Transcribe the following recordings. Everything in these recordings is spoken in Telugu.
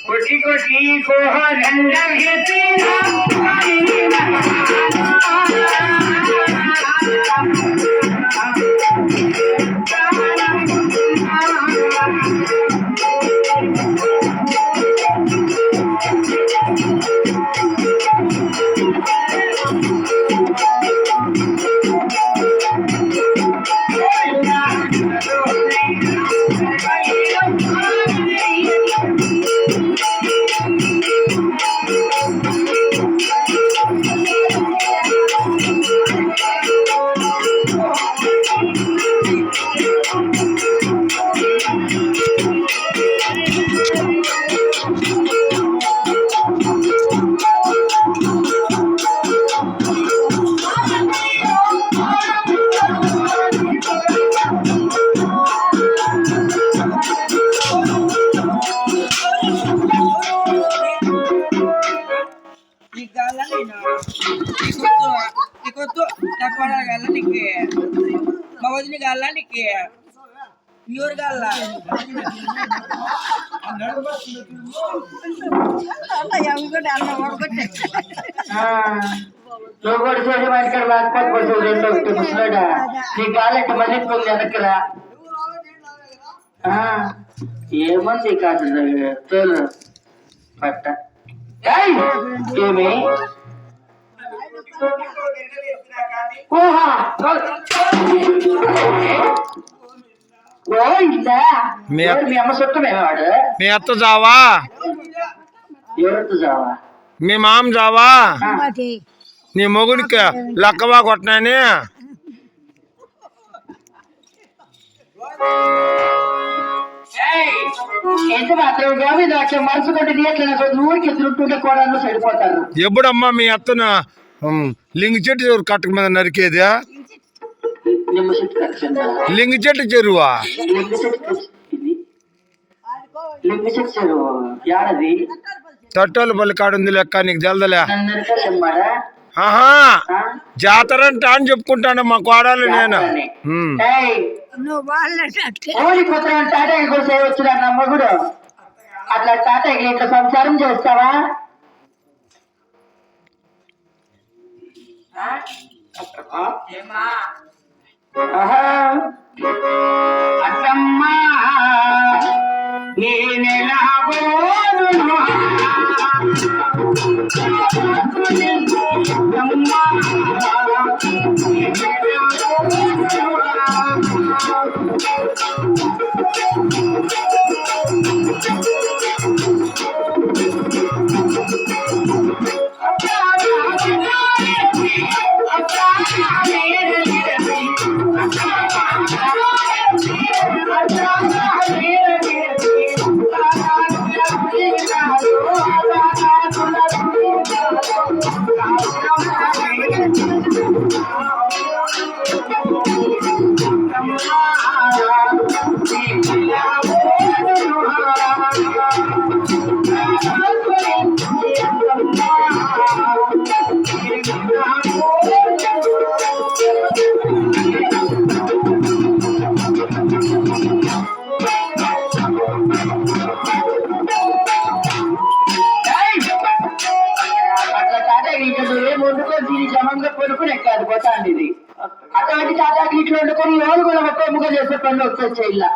कोटी कोटी को रंजन हेती మగదిని గాల్లా నీకు ప్యూర్ గాల్లా ఏమంది కాదు తోలు పట్ట ఏమి మీ అత్త జావా మీ మామ జావా నీ మొగుడికి లక్కవా కొట్టనాని ఎంత మాత్రం మనసు కొట్టి ఊరికి ఎదురుంటుంటే కూడా సరిపోతారు. ఎప్పుడమ్మా మీ అత్తను లింగ చెట్టు కట్టక మీద నరికేది? లింగ చెట్టు చెరువా? తట్టోలు పల్లి కాడుంది లెక్క నీకు జల్దలే. ఆహా జాతర అంటే అని చెప్పుకుంటాను మా కోడలు నేను. మగుడు అట్లా తాతయ్య ఇట్లా సంసారం చేస్తావా? అత్తమ్మా నేనెలా పోదును పోతాండి అటువంటి తాతాకి ఇట్లా వండుకొని ఎవరు కూడా 30 ముగ్గురు చేసే పనులు వచ్చే ఇలా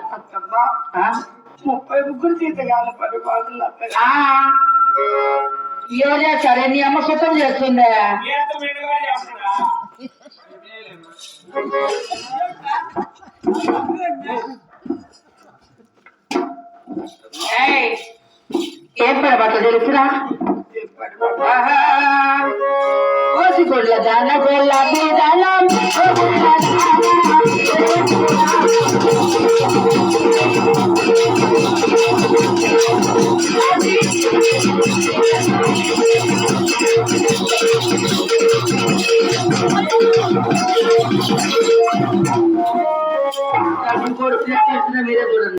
30 ముగ్గురు తీతగాల పని బాగులు ఏదో సరే నీ అమ్మ సుతం చేస్తుందా? ఏం పని బట్టలు తెలుసురా? కోళ్ళ దాన గొల్ల దానం ఇంకోటి ప్లేట్ చేసినా మీరే చూడండి.